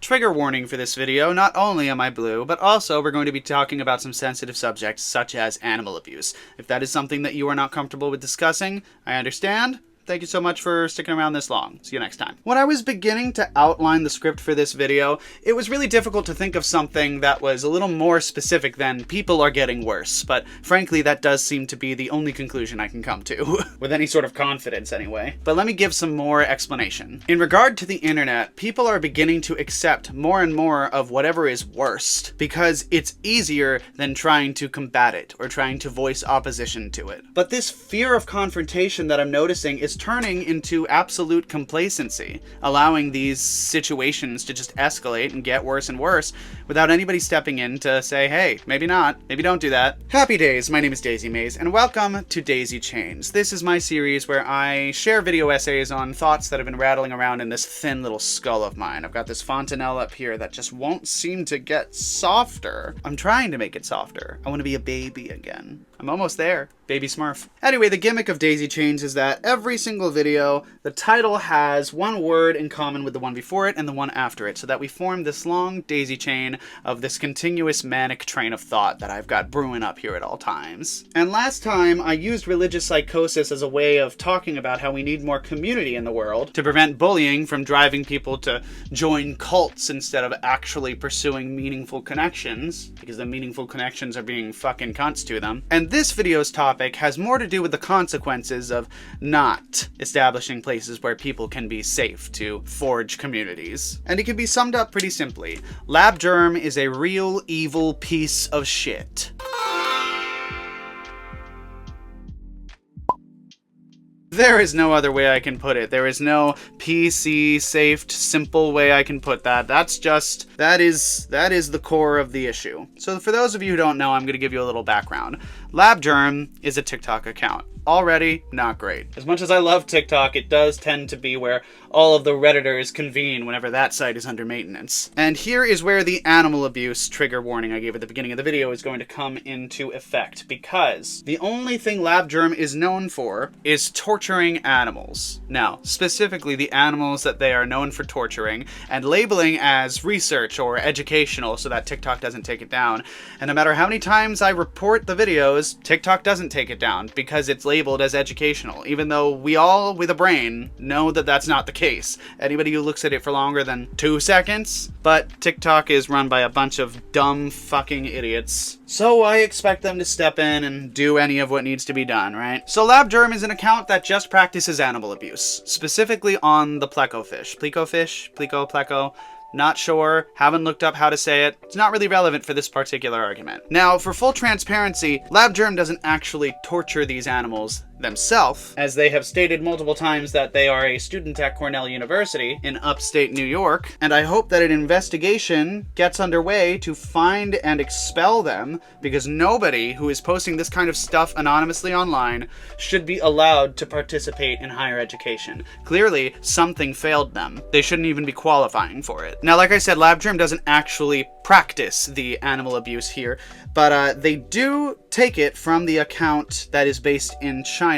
trigger warning for this video. Not only am I blue, but also we're going to be talking about some sensitive subjects such as animal abuse. If that is something that you are not comfortable with discussing, I understand. Thank you so much for sticking around this long. See you next time. When I was beginning to outline the script for this video, it was really difficult to think of something that was a little more specific than people are getting worse, but frankly that does seem to be the only conclusion I can come to, with any sort of confidence anyway. But let me give some more explanation. In regard to the internet, people are beginning to accept more and more of whatever is worst, because it's easier than trying to combat it, or trying to voice opposition to it. But this fear of confrontation that I'm noticing is turning into absolute complacency, allowing these situations to just escalate and get worse and worse without anybody stepping in to say, hey, maybe not, maybe don't do that. Happy days, my name is Daisy Mays, and welcome to Daisy Chains. This is my series where I share video essays on thoughts that have been rattling around in this thin little skull of mine. I've got this fontanelle up here that just won't seem to get softer. I'm trying to make it softer. I want to be a baby again. I'm almost there. Baby Smurf. Anyway, the gimmick of Daisy Chains is that every single video, the title has one word in common with the one before it and the one after it, so that we form this long daisy chain of this continuous manic train of thought that I've got brewing up here at all times. And last time, I used religious psychosis as a way of talking about how we need more community in the world to prevent bullying from driving people to join cults instead of actually pursuing meaningful connections, because the meaningful connections are being fucking cunts to them. And this video's topic has more to do with the consequences of not establishing places where people can be safe to forge communities. And it can be summed up pretty simply. Lab germ is a real evil piece of shit. There is no other way I can put it. There is no PC-safed, simple way I can put that. That is the core of the issue. So for those of you who don't know, I'm going to give you a little background. Lab germ is a TikTok account. Already not great. As much as I love TikTok, it does tend to be where all of the Redditors convene whenever that site is under maintenance. And here is where the animal abuse trigger warning I gave at the beginning of the video is going to come into effect, because the only thing Lab germ is known for is torturing animals. Now, specifically the animals that they are known for torturing and labeling as research or educational so that TikTok doesn't take it down. And no matter how many times I report the videos, TikTok doesn't take it down because it's labeled as educational, even though we all with a brain know that that's not the case. Anybody who looks at it for longer than 2 seconds, but TikTok is run by a bunch of dumb fucking idiots. So I expect them to step in and do any of what needs to be done, right? So Lab germ is an account that just practices animal abuse, specifically on the pleco fish. Pleco. Not sure, haven't looked up how to say it. It's not really relevant for this particular argument. Now, for full transparency, Lab germ doesn't actually torture these animals themselves, as they have stated multiple times that they are a student at Cornell University in upstate New York, and I hope that an investigation gets underway to find and expel them, because nobody who is posting this kind of stuff anonymously online should be allowed to participate in higher education. Clearly, something failed them. They shouldn't even be qualifying for it. Now, like I said, Lab germ doesn't actually practice the animal abuse here, but they do take it from the account that is based in China.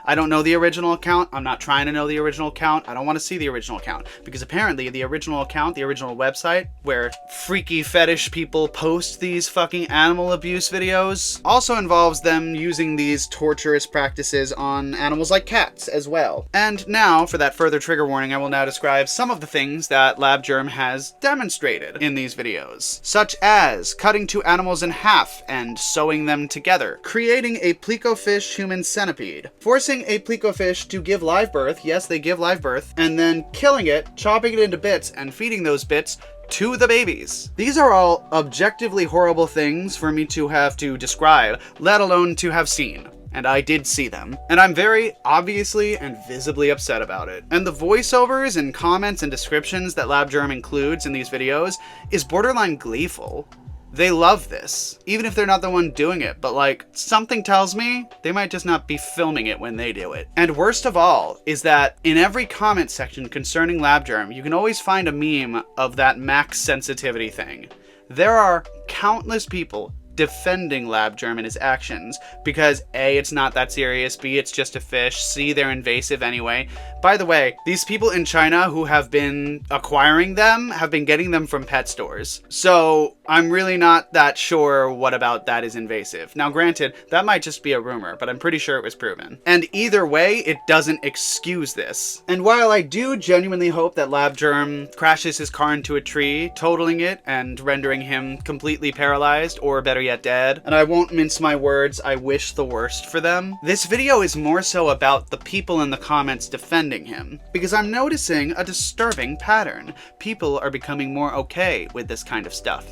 I don't know the original account. I'm not trying to know the original account. I don't want to see the original account, because apparently the original account, the original website where freaky fetish people post these fucking animal abuse videos, also involves them using these torturous practices on animals like cats as well. And now, for that further trigger warning, I will now describe some of the things that Lab germ has demonstrated in these videos, such as cutting two animals in half and sewing them together, creating a plecofish human centipede, forcing a plecofish to give live birth, yes, they give live birth, and then killing it, chopping it into bits, and feeding those bits to the babies. These are all objectively horrible things for me to have to describe, let alone to have seen. And I did see them. And I'm very obviously and visibly upset about it. And the voiceovers and comments and descriptions that Lab germ includes in these videos is borderline gleeful. They love this, even if they're not the one doing it, but like, something tells me they might just not be filming it when they do it. And worst of all is that in every comment section concerning Lab germ, you can always find a meme of that max sensitivity thing. There are countless people defending lab germ and his actions because A, it's not that serious, B, it's just a fish, C, they're invasive anyway. By the way, these people in China who have been acquiring them have been getting them from pet stores. So I'm really not that sure what about that is invasive. Now granted, that might just be a rumor, but I'm pretty sure it was proven. And either way, it doesn't excuse this. And while I do genuinely hope that lab germ crashes his car into a tree, totaling it and rendering him completely paralyzed, or better yet dead, and I won't mince my words, I wish the worst for them, this video is more so about the people in the comments defending him, because I'm noticing a disturbing pattern. People are becoming more okay with this kind of stuff.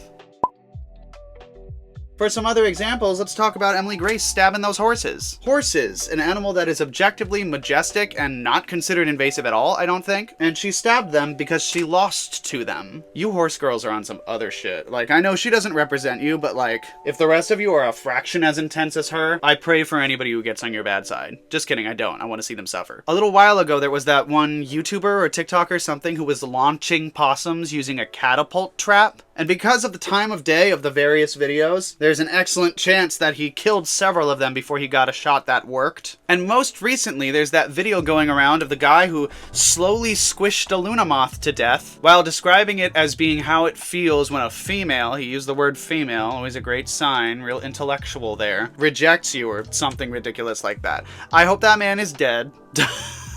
For some other examples, let's talk about Emily Grace stabbing those horses. Horses, an animal that is objectively majestic and not considered invasive at all, I don't think. And she stabbed them because she lost to them. You horse girls are on some other shit. Like, I know she doesn't represent you, but like, if the rest of you are a fraction as intense as her, I pray for anybody who gets on your bad side. Just kidding, I don't. I want to see them suffer. A little while ago, there was that one YouTuber or TikToker or something who was launching possums using a catapult trap. And because of the time of day of the various videos, there's an excellent chance that he killed several of them before he got a shot that worked. And most recently, there's that video going around of the guy who slowly squished a Luna moth to death while describing it as being how it feels when a female, he used the word female, always a great sign, real intellectual there, rejects you or something ridiculous like that. I hope that man is dead.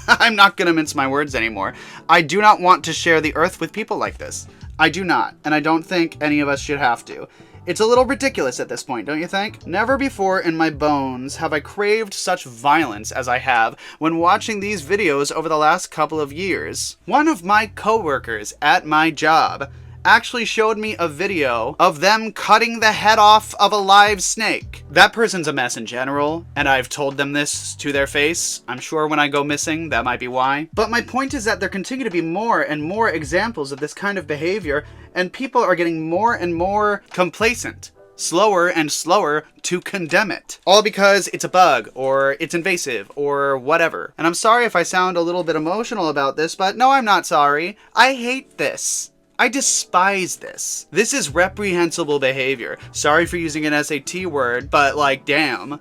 I'm not gonna mince my words anymore. I do not want to share the earth with people like this. I do not, and I don't think any of us should have to. It's a little ridiculous at this point, don't you think? Never before in my bones have I craved such violence as I have when watching these videos over the last couple of years. One of my coworkers at my job actually showed me a video of them cutting the head off of a live snake. That person's a mess in general, and I've told them this to their face. I'm sure when I go missing, that might be why. But my point is that there continue to be more and more examples of this kind of behavior, and people are getting more and more complacent. Slower and slower to condemn it. All because it's a bug, or it's invasive, or whatever. And I'm sorry if I sound a little bit emotional about this, but no, I'm not sorry. I hate this. I despise this. This is reprehensible behavior. Sorry for using an SAT word, but like, damn.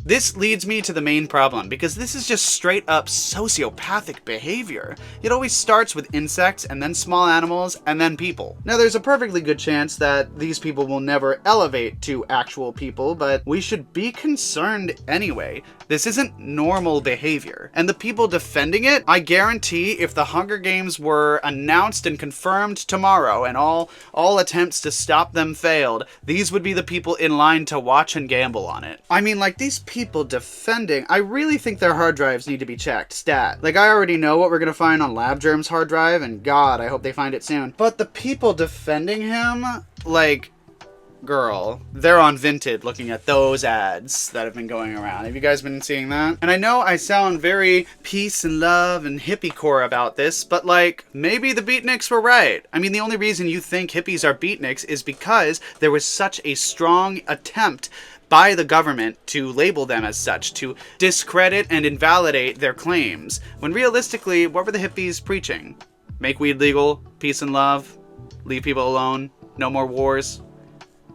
This leads me to the main problem, because this is just straight up sociopathic behavior. It always starts with insects, and then small animals, and then people. Now there's a perfectly good chance that these people will never elevate to actual people, but we should be concerned anyway. This isn't normal behavior. And the people defending it, I guarantee if the Hunger Games were announced and confirmed tomorrow, and all attempts to stop them failed, these would be the people in line to watch and gamble on it. I mean, like, these people defending, I really think their hard drives need to be checked. Stat. Like, I already know what we're gonna find on LabGerm's hard drive, and God, I hope they find it soon. But the people defending him, like, girl, they're on Vinted looking at those ads that have been going around. Have you guys been seeing that? And I know I sound very peace and love and hippie-core about this, but like, maybe the beatniks were right. I mean, the only reason you think hippies are beatniks is because there was such a strong attempt by the government to label them as such, to discredit and invalidate their claims, when realistically, what were the hippies preaching? Make weed legal, peace and love, leave people alone, no more wars.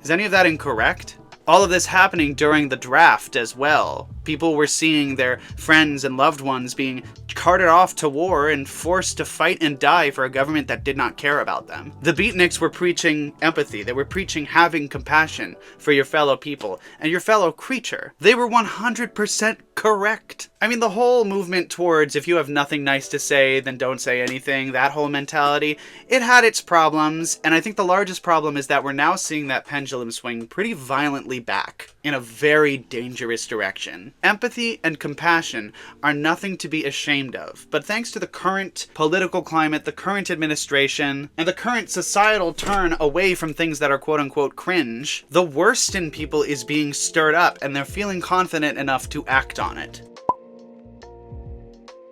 Is any of that incorrect? All of this happening during the draft as well. People were seeing their friends and loved ones being carted off to war and forced to fight and die for a government that did not care about them. The beatniks were preaching empathy. They were preaching having compassion for your fellow people and your fellow creature. They were 100% correct. I mean, the whole movement towards if you have nothing nice to say, then don't say anything, that whole mentality, it had its problems, and I think the largest problem is that we're now seeing that pendulum swing pretty violently back in a very dangerous direction. Empathy and compassion are nothing to be ashamed of, but thanks to the current political climate, the current administration, and the current societal turn away from things that are quote-unquote cringe, the worst in people is being stirred up, and they're feeling confident enough to act on it.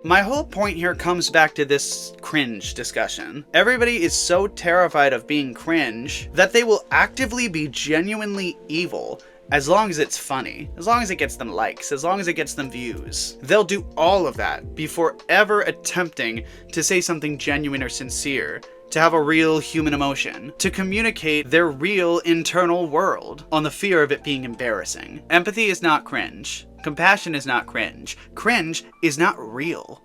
My whole point here comes back to this cringe discussion. Everybody is so terrified of being cringe that they will actively be genuinely evil as long as it's funny, as long as it gets them likes, as long as it gets them views. They'll do all of that before ever attempting to say something genuine or sincere, to have a real human emotion, to communicate their real internal world on the fear of it being embarrassing. Empathy is not cringe. Compassion is not cringe. Cringe is not real.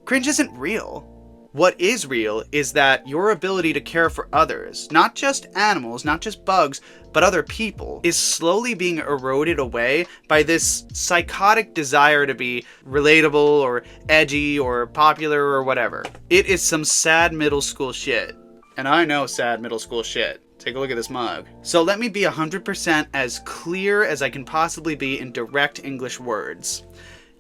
Cringe isn't real. What is real is that your ability to care for others, not just animals, not just bugs, but other people, is slowly being eroded away by this psychotic desire to be relatable or edgy or popular or whatever. It is some sad middle school shit. And I know sad middle school shit. Take a look at this mug. So let me be 100% as clear as I can possibly be in direct English words.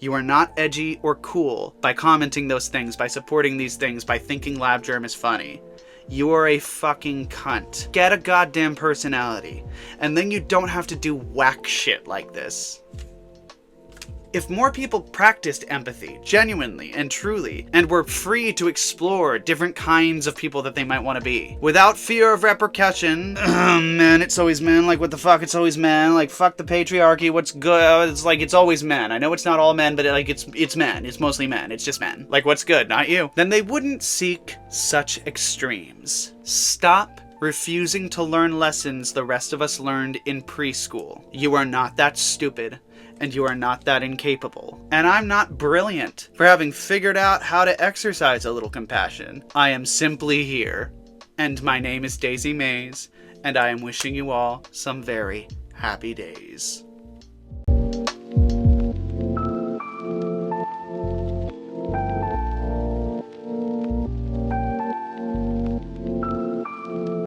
You are not edgy or cool by commenting those things, by supporting these things, by thinking lab germ is funny. You are a fucking cunt. Get a goddamn personality. And then you don't have to do whack shit like this. If more people practiced empathy, genuinely and truly, and were free to explore different kinds of people that they might want to be, without fear of repercussion, man, it's always men, like what the fuck, it's always men, like fuck the patriarchy, what's good, it's like it's always men. I know it's not all men, but it's men, it's mostly men, it's just men. Like what's good, not you. Then they wouldn't seek such extremes. Stop refusing to learn lessons the rest of us learned in preschool. You are not that stupid. And you are not that incapable. And I'm not brilliant for having figured out how to exercise a little compassion. I am simply here. And my name is Daisy Mays, and I am wishing you all some very happy days.